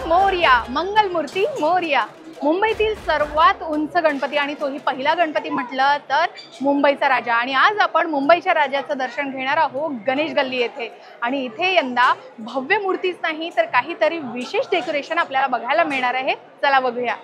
मोरया, मंगलमूर्ती मोरया। मुंबईतील सर्वात उंच गणपती आणि तोही पहिला गणपती म्हटलं तर मुंबईचा राजा। आणि आज आपण मुंबईच्या राजाचं दर्शन घेणार आहोत गणेश गल्ली येथे। आणि इथे यंदा भव्य मूर्तीच नाही तर काहीतरी विशेष डेकोरेशन आपल्याला बघायला मिळणार आहे। चला बघूया।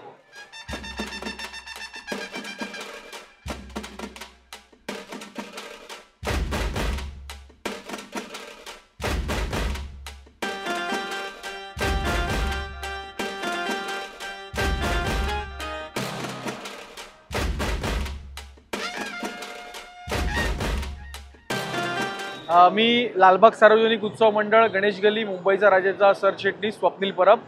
मी लालबाग सार्वजनिक उत्सव मंडळ गणेश गल्ली मुंबईचा राजाचा सरचिटणीस स्वप्नील परब।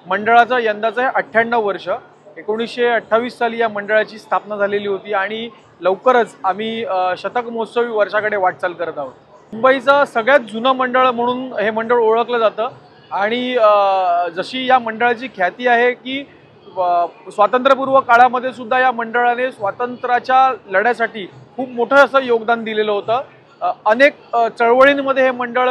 मंडळाचं यंदाचं आहे 98 वर्ष। 1928 साली या मंडळाची स्थापना झालेली होती आणि लवकरच आम्ही शतक महोत्सवी वर्षाकडे वाटचाल करत आहोत। मुंबईचं सगळ्यात जुनं मंडळ म्हणून हे मंडळ ओळखलं जातं आणि जशी या मंडळाची ख्याती आहे की स्वातंत्र्यपूर्व काळामध्ये सुद्धा या मंडळाने स्वातंत्र्याच्या लढ्यासाठी खूप मोठं असं योगदान दिलेलं होतं। अनेक चळवळींमध्ये हे मंडळ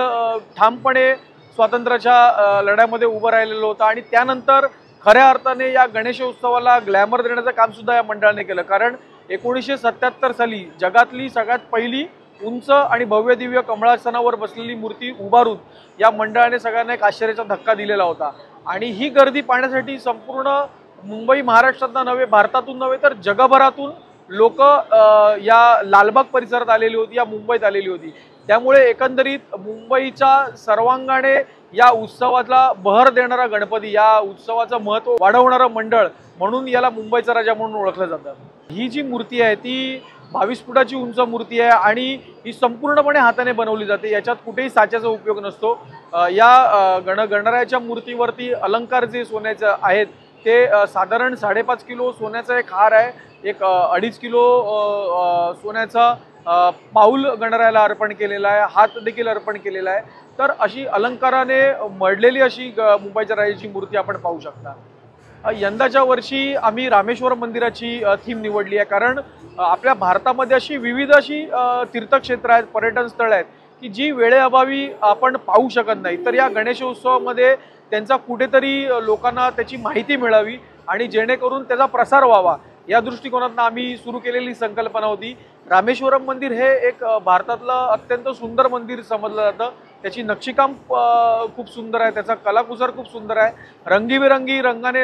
ठामपणे स्वातंत्र्याच्या लढ्यामध्ये उभं राहिलेलं होतं आणि त्यानंतर खऱ्या अर्थाने या गणेशोत्सवाला ग्लॅमर देण्याचं काम सुद्धा या मंडळाने केलं। कारण 1977 साली जगातली सगळ्यात पहिली उंच आणि भव्य दिव्य कमळासनावर बसलेली मूर्ती उभारून या मंडळाने सगळ्यांना एक आश्चर्याचा धक्का दिलेला होता। आणि ही गर्दी पाहण्यासाठी संपूर्ण मुंबई महाराष्ट्रातून नव्हे, भारतातून नव्हे तर जगभरातून लोक या लालबाग परिसरात आलेली होती, या मुंबईत आलेली होती। त्यामुळे एकंदरीत मुंबईच्या सर्वांगाने या उत्सवाला बहर देणारा गणपती, या उत्सवाचं महत्त्व वाढवणारं मंडळ म्हणून याला मुंबईचा राजा म्हणून ओळखलं जातं। ही जी मूर्ती आहे ती 22 फुटाची उंच मूर्ती आहे आणि ही संपूर्णपणे हाताने बनवली जाते। याच्यात कुठेही साच्याचा उपयोग नसतो। या गणरायाच्या मूर्तीवरती अलंकार जे सोन्याचे आहेत ते साधारण 5.5 किलो सोन्याचा एक हार आहे, एक 2.5 किलो सोन्याचा पाऊल गणरायाला अर्पण केलेला आहे, हात देखील अर्पण केलेला आहे। तर अशी अलंकाराने मढलेली अशी मुंबईच्या राजाची मूर्ती आपण पाहू शकता। यंदाच्या वर्षी आम्ही रामेश्वरम मंदिराची थीम निवडली आहे, कारण आपल्या भारतामध्ये अशी विविध अशी तीर्थक्षेत्र आहेत, पर्यटन स्थळ आहेत की जी वेळेअभावी आपण पाहू शकत नाही। तर या गणेशोत्सवामध्ये त्यांचा कुठेतरी लोकांना त्याची माहिती मिळावी आणि जेणेकरून त्याचा प्रसार व्हावा या दृष्टिकोनातून आम्ही सुरू केलेली संकल्पना होती। रामेश्वरम मंदिर हे एक भारतातलं अत्यंत सुंदर मंदिर समजलं जातं। त्याची नक्षीकाम खूप सुंदर आहे, त्याचा कलाकुसर खूप सुंदर आहे, रंगीबेरंगी रंगाने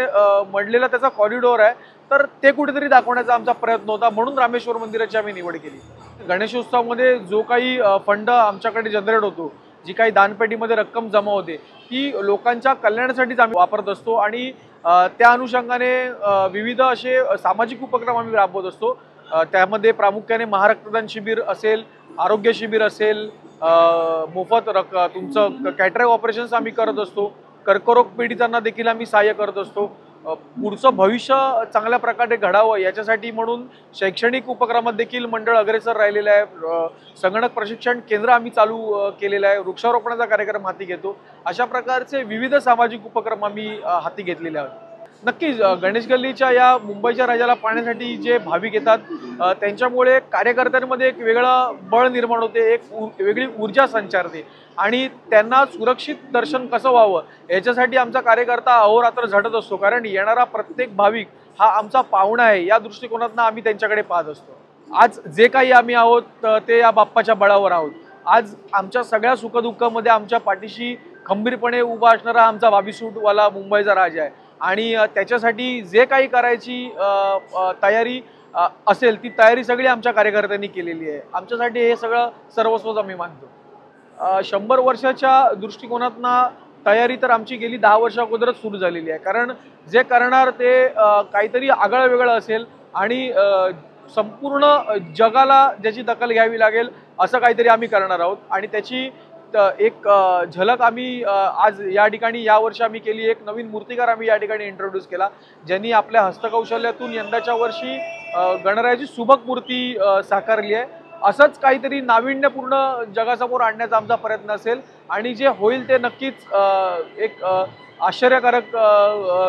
मढलेला त्याचा कॉरिडोर आहे। तर ते कुठेतरी दाखवण्याचा आमचा प्रयत्न होता, म्हणून रामेश्वर मंदिराची आम्ही निवड केली। गणेशोत्सवामध्ये जो काही फंड आमच्याकडे जनरेट होतो, जी काही दानपेटीमध्ये रक्कम जमा होते ती लोकांच्या कल्याणासाठीच आम्ही वापरत असतो आणि त्या अनुषंगाने विविध असे सामाजिक उपक्रम आम्ही राबवत असतो। त्यामध्ये प्रामुख्याने महारक्तदान शिबिर असेल, आरोग्य शिबिर असेल, मोफत तुमचं कॅटरॅक्ट ऑपरेशन्स आम्ही करत असतो, कर्करोग पीडितांना देखील आम्ही सहाय्य करत असतो। पुढचं भविष्य चांगल्या प्रकारे घडावं याच्यासाठी म्हणून शैक्षणिक उपक्रमात देखील मंडळ अग्रेसर राहिलेलं आहे। संगणक प्रशिक्षण केंद्र आम्ही चालू केलेलं आहे, वृक्षारोपणाचा कार्यक्रम हाती घेतो। अशा प्रकारचे विविध सामाजिक उपक्रम आम्ही हाती घेतलेले आहेत। नक्कीच गणेश गल्लीच्या या मुंबईच्या राजाला पाहण्यासाठी जे भाविक येतात त्यांच्यामुळे कार्यकर्त्यांमध्ये एक वेगळं बळ निर्माण होते, एक वेगळी ऊर्जा संचारते आणि त्यांना सुरक्षित दर्शन कसं व्हावं याच्यासाठी आमचा कार्यकर्ता अहोरात्र झटत असतो। कारण येणारा प्रत्येक भाविक हा आमचा पाहुणा आहे या दृष्टिकोनातून आम्ही त्यांच्याकडे पाहत असतो। आज जे काही आम्ही आहोत ते या बाप्पाच्या बळावर आहोत। आज आमच्या सगळ्या सुखदुःखामध्ये आमच्या पाठीशी खंबीरपणे उभा असणारा आमचा 22 फूटवाला मुंबईचा राजा आहे आणि त्याच्यासाठी जे काही करायची तयारी असेल ती तयारी सगळी आमच्या कार्यकर्त्यांनी केलेली आहे। आमच्यासाठी हे सगळं सर्वस्वच आम्ही मानतो। 100 वर्षाच्या दृष्टिकोनातून तयारी तर आमची गेली 10 वर्ष अगोदरच सुरू झालेली आहे। कारण जे करणार ते काहीतरी आगळं वेगळं असेल आणि संपूर्ण जगाला ज्याची दखल घ्यावी लागेल असं काहीतरी आम्ही करणार आहोत आणि त्याची एक झलक आम्ही आज या ठिकाणी यावर्षी आम्ही केली। एक नवीन मूर्तिकार आम्ही या ठिकाणी इंट्रोड्यूस केला, ज्यांनी आपल्या हस्तकौशल्यातून यंदाच्या वर्षी गणरायाची सुबक मूर्ती साकारली आहे। असंच काहीतरी नाविन्यपूर्ण जगासमोर आणण्याचा आमचा प्रयत्न असेल आणि जे होईल ते नक्कीच एक आश्चर्यकारक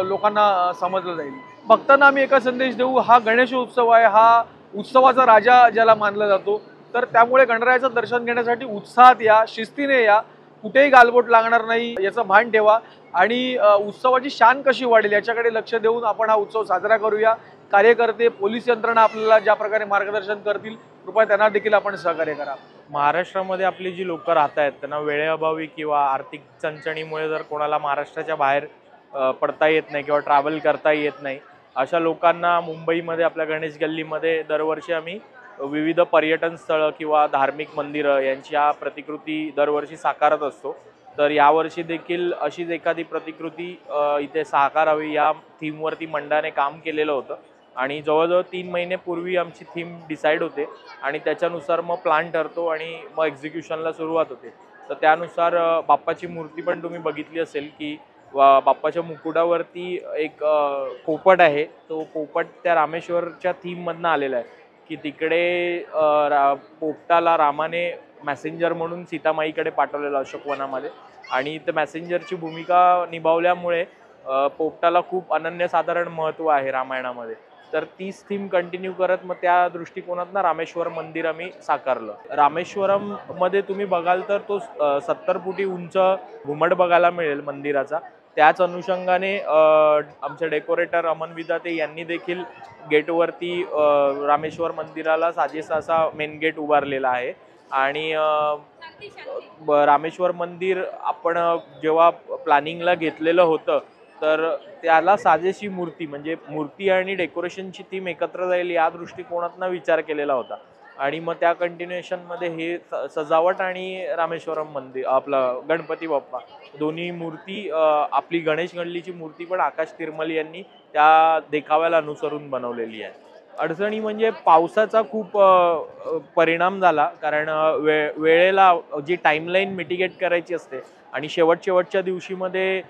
लोकांना समजलं जाईल। भक्तांना आम्ही एकच संदेश देऊ, हा गणेशोत्सव आहे, हा उत्सवाचा राजा ज्याला मानला जातो। तर त्यामुळे गणरायाचं दर्शन घेण्यासाठी उत्साहात या, शिस्तीने या, कुठेही गालबोट लागणार नाही याचं भान ठेवा। आणि उत्सवाची शान कशी वाढेल याच्याकडे लक्ष देऊन आपण हा उत्सव साजरा करूया। कार्यकर्ते, पोलीस यंत्रणा आपल्याला ज्या प्रकारे मार्गदर्शन करतील, कृपया त्यांना देखील आपण सहकार्य करा। महाराष्ट्रामध्ये आपली जी लोक राहत आहेत त्यांना वेळेअभावी किंवा आर्थिक चणचणीमुळे जर कोणाला महाराष्ट्राच्या बाहेर पडता येत नाही किंवा ट्रॅव्हल करता येत नाही, अशा लोकांना मुंबईमध्ये आपल्या गणेश गल्लीमध्ये दरवर्षी आम्ही विविध पर्यटन स्थळं किंवा धार्मिक मंदिरं यांच्या प्रतिकृती दरवर्षी साकारत असतो। तर यावर्षी देखील अशीच एखादी प्रतिकृती इथे साकारावी या थीमवरती मंडळाने काम केलेलं होतं आणि जवळजवळ 3 महिने पूर्वी आमची थीम डिसाईड होते आणि त्याच्यानुसार मग प्लॅन ठरतो आणि मग एक्झिक्युशनला सुरुवात होते। तर त्यानुसार बाप्पाची मूर्ती पण तुम्ही बघितली असेल की बाप्पाच्या मुकुटावरती एक पोपट आहे। तो पोपट त्या रामेश्वरच्या थीममधनं आलेला आहे की तिकडे पोपटाला रामाने मॅसेंजर म्हणून सीतामाईकडे पाठवलेलं अशोकवनामध्ये आणि त्या मॅसेंजरची भूमिका निभावल्यामुळे पोपटाला खूप अनन्यसाधारण महत्त्व आहे रामायणामध्ये। तर तीच थीम कंटिन्यू करत मग त्या दृष्टिकोनातनं रामेश्वरम मंदिर आम्ही साकारलं। रामेश्वरम मध्ये तुम्ही बघाल तर तो 70 फुटी उंच घुमट बघायला मिळेल मंदिराचा। त्याच अनुषंगाने आमचे डेकोरेटर अमन विदाते यांनी देखील गेटवरती रामेश्वर मंदिराला साजेसा असा मेन गेट उभारलेला आहे आणि रामेश्वर मंदिर आपण जेव्हा प्लॅनिंगला घेतलेलं होतं तर त्याला साजेशी मूर्ती म्हणजे मूर्ती आणि डेकोरेशनची थीम एकत्र जाईल या दृष्टिकोनातनं विचार केलेला होता आणि मग त्या कंटिन्युएशनमध्ये हे सजावट आणि रामेश्वरम मंदिर आपलं गणपती बाप्पा दोन्ही मूर्ती आपली गणेश गल्लीची मूर्ती पण आकाश तिरमली यांनी त्या देखाव्याला अनुसरून बनवलेली आहे। अडचणी म्हणजे पावसाचा खूप परिणाम झाला कारण वेळेला जी टाईमलाईन मिटिगेट करायची असते आणि शेवटच्या दिवशीमध्ये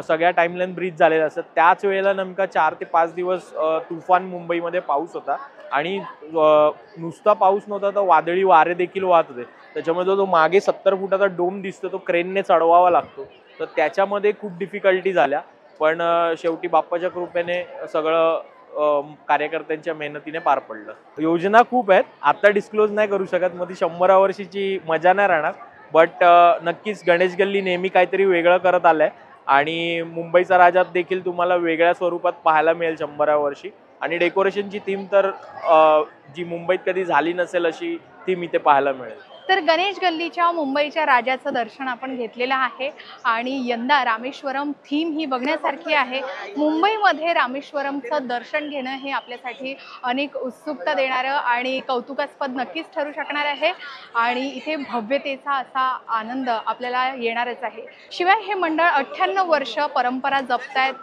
सगळ्या टाईमलाईन ब्रीच झालेल्या असतात। त्याच वेळेला नेमका 4 ते 5 दिवस तुफान मुंबईमध्ये पाऊस होता आणि नुसता पाऊस नव्हता तर वादळी वारे देखील वाहत होते। त्याच्यामध्ये जो मागे 70 फुटाचा डोम दिसतो तो क्रेनने चढवावा लागतो, तर त्याच्यामध्ये खूप डिफिकल्टी झाल्या। पण शेवटी बाप्पाच्या कृपेने सगळं कार्यकर्त्यांच्या मेहनतीने पार पडलं। योजना खूप आहेत, आता डिस्क्लोज नाही करू शकत, मग ती 100 वर्षीची मजा नाही राहणार। बट नक्कीच गणेश गल्ली नेहमी काहीतरी वेगळं करत आलंय आणि मुंबईचा राजा देखील तुम्हाला वेगळ्या स्वरूपात पाहायला मिळेल 100 वर्षी आणि डेकोरेशनची थीम तर जी मुंबईत कधी झाली नसेल अशी थीम इथे पाहायला मिळेल। तर गणेश गल्लीच्या मुंबईच्या राजाचं दर्शन आपण घेतलेलं आहे आणि यंदा रामेश्वरम थीम ही बघण्यासारखी आहे। मुंबईमध्ये रामेश्वरमचं दर्शन घेणं हे आपल्यासाठी अनेक उत्सुकता देणारं आणि कौतुकास्पद नक्कीच ठरू शकणार आहे आणि इथे भव्यतेचा असा आनंद आपल्याला येणारच आहे। शिवाय हे मंडळ 98 वर्ष परंपरा जपतायत,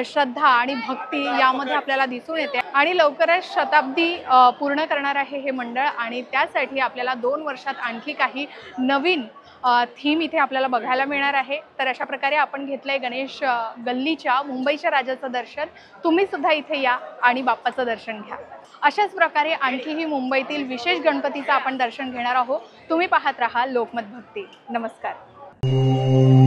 श्रद्धा आणि भक्ती यामध्ये आपल्याला दिसून येते आणि लवकरच शताब्दी पूर्ण करणार आहे हे मंडळ आणि त्यासाठी आपल्याला 2 वर्षात आणखी काही नवीन थीम इथे आपल्याला बघायला मिळणार आहे। तर अशा प्रकारे आपण घेतलंय गणेश गल्लीच्या मुंबईच्या राजाचं दर्शन। तुम्ही सुद्धा इथे या आणि बाप्पाचं दर्शन घ्या। अशाच प्रकारे आणखीही मुंबईतील विशेष गणपतीचं आपण दर्शन घेणार आहोत। तुम्ही पाहत राहा लोकमत भक्ती। नमस्कार।